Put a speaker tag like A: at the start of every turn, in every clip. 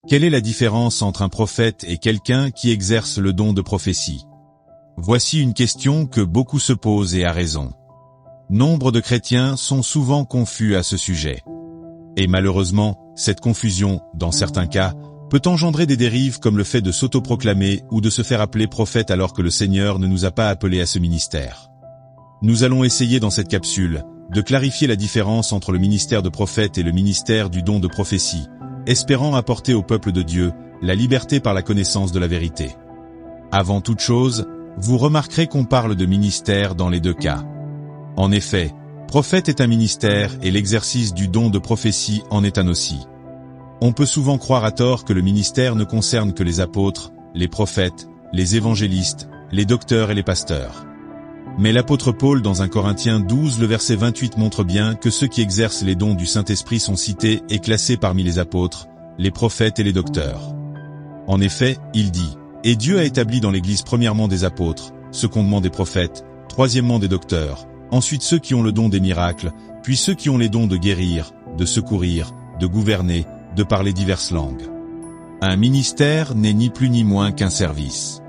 A: Quelle est la différence entre un prophète et quelqu'un qui exerce le don de prophétie? Voici une question que beaucoup se posent et à raison. Nombre de chrétiens sont souvent confus à ce sujet. Et malheureusement, cette confusion, dans certains cas, peut engendrer des dérives comme le fait de s'autoproclamer ou de se faire appeler prophète alors que le Seigneur ne nous a pas appelés à ce ministère. Nous allons essayer dans cette capsule de clarifier la différence entre le ministère de prophète et le ministère du don de prophétie, espérant apporter au peuple de Dieu la liberté par la connaissance de la vérité. Avant toute chose, vous remarquerez qu'on parle de ministère dans les deux cas. En effet, prophète est un ministère et l'exercice du don de prophétie en est un aussi. On peut souvent croire à tort que le ministère ne concerne que les apôtres, les prophètes, les évangélistes, les docteurs et les pasteurs. Mais l'apôtre Paul dans 1 Corinthiens 12 le verset 28 montre bien que ceux qui exercent les dons du Saint-Esprit sont cités et classés parmi les apôtres, les prophètes et les docteurs. En effet, il dit « Et Dieu a établi dans l'Église premièrement des apôtres, secondement des prophètes, troisièmement des docteurs, ensuite ceux qui ont le don des miracles, puis ceux qui ont les dons de guérir, de secourir, de gouverner, de parler diverses langues. » Un ministère n'est ni plus ni moins qu'un service.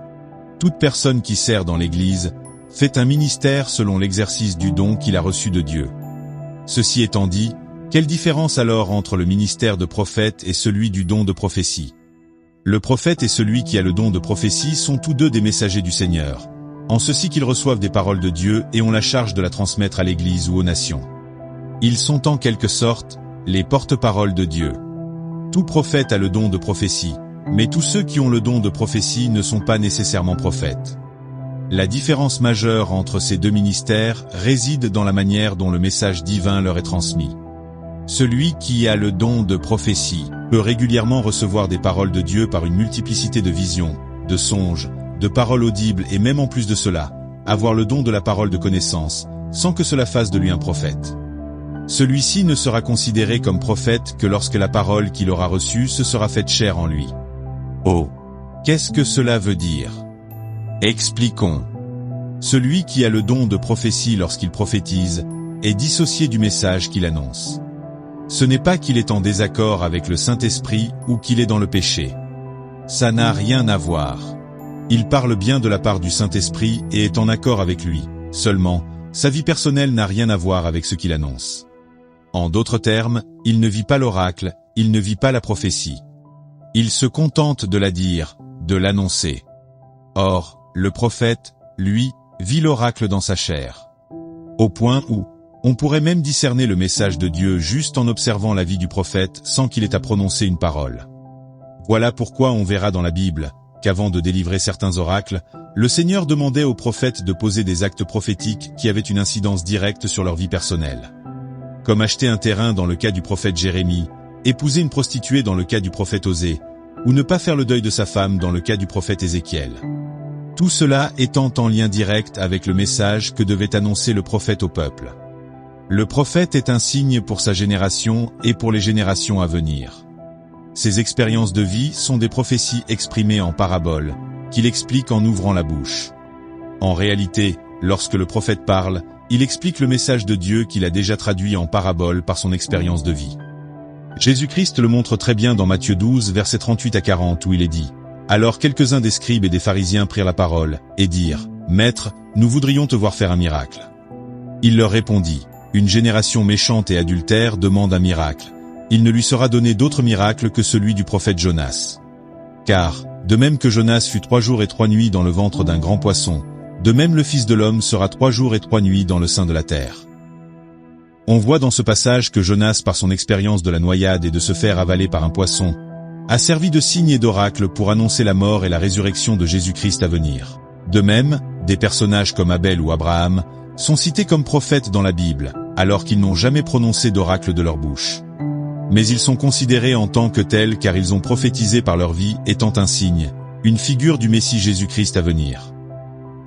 A: Toute personne qui sert dans l'Église fait un ministère selon l'exercice du don qu'il a reçu de Dieu. Ceci étant dit, quelle différence alors entre le ministère de prophète et celui du don de prophétie? Le prophète et celui qui a le don de prophétie sont tous deux des messagers du Seigneur, en ceci qu'ils reçoivent des paroles de Dieu et ont la charge de la transmettre à l'Église ou aux nations. Ils sont en quelque sorte les porte-paroles de Dieu. Tout prophète a le don de prophétie, mais tous ceux qui ont le don de prophétie ne sont pas nécessairement prophètes. La différence majeure entre ces deux ministères réside dans la manière dont le message divin leur est transmis. Celui qui a le don de prophétie peut régulièrement recevoir des paroles de Dieu par une multiplicité de visions, de songes, de paroles audibles et même en plus de cela, avoir le don de la parole de connaissance, sans que cela fasse de lui un prophète. Celui-ci ne sera considéré comme prophète que lorsque la parole qu'il aura reçue se sera faite chair en lui. Oh! Qu'est-ce que cela veut dire? Expliquons. Celui qui a le don de prophétie lorsqu'il prophétise est dissocié du message qu'il annonce. Ce n'est pas qu'il est en désaccord avec le Saint-Esprit ou qu'il est dans le péché. Ça n'a rien à voir. Il parle bien de la part du Saint-Esprit et est en accord avec lui. Seulement, sa vie personnelle n'a rien à voir avec ce qu'il annonce. En d'autres termes, il ne vit pas l'oracle, il ne vit pas la prophétie. Il se contente de la dire, de l'annoncer. Or, le prophète, lui, vit l'oracle dans sa chair. Au point où, on pourrait même discerner le message de Dieu juste en observant la vie du prophète sans qu'il ait à prononcer une parole. Voilà pourquoi on verra dans la Bible qu'avant de délivrer certains oracles, le Seigneur demandait aux prophètes de poser des actes prophétiques qui avaient une incidence directe sur leur vie personnelle. Comme acheter un terrain dans le cas du prophète Jérémie, épouser une prostituée dans le cas du prophète Osée, ou ne pas faire le deuil de sa femme dans le cas du prophète Ézéchiel. Tout cela étant en lien direct avec le message que devait annoncer le prophète au peuple. Le prophète est un signe pour sa génération et pour les générations à venir. Ses expériences de vie sont des prophéties exprimées en paraboles, qu'il explique en ouvrant la bouche. En réalité, lorsque le prophète parle, il explique le message de Dieu qu'il a déjà traduit en paraboles par son expérience de vie. Jésus-Christ le montre très bien dans Matthieu 12, versets 38 à 40 où il est dit « Alors quelques-uns des scribes et des pharisiens prirent la parole, et dirent « Maître, nous voudrions te voir faire un miracle. » Il leur répondit « Une génération méchante et adultère demande un miracle. Il ne lui sera donné d'autre miracle que celui du prophète Jonas. Car, de même que Jonas fut 3 jours et 3 nuits dans le ventre d'un grand poisson, de même le Fils de l'homme sera 3 jours et 3 nuits dans le sein de la terre. » On voit dans ce passage que Jonas, par son expérience de la noyade et de se faire avaler par un poisson, a servi de signe et d'oracle pour annoncer la mort et la résurrection de Jésus-Christ à venir. De même, des personnages comme Abel ou Abraham sont cités comme prophètes dans la Bible, alors qu'ils n'ont jamais prononcé d'oracle de leur bouche. Mais ils sont considérés en tant que tels car ils ont prophétisé par leur vie étant un signe, une figure du Messie Jésus-Christ à venir.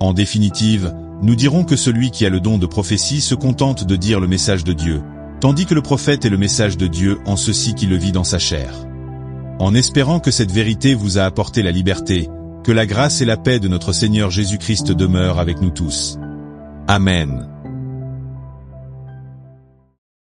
A: En définitive, nous dirons que celui qui a le don de prophétie se contente de dire le message de Dieu, tandis que le prophète est le message de Dieu en ceci qu'il le vit dans sa chair. En espérant que cette vérité vous a apporté la liberté, que la grâce et la paix de notre Seigneur Jésus-Christ demeurent avec nous tous. Amen.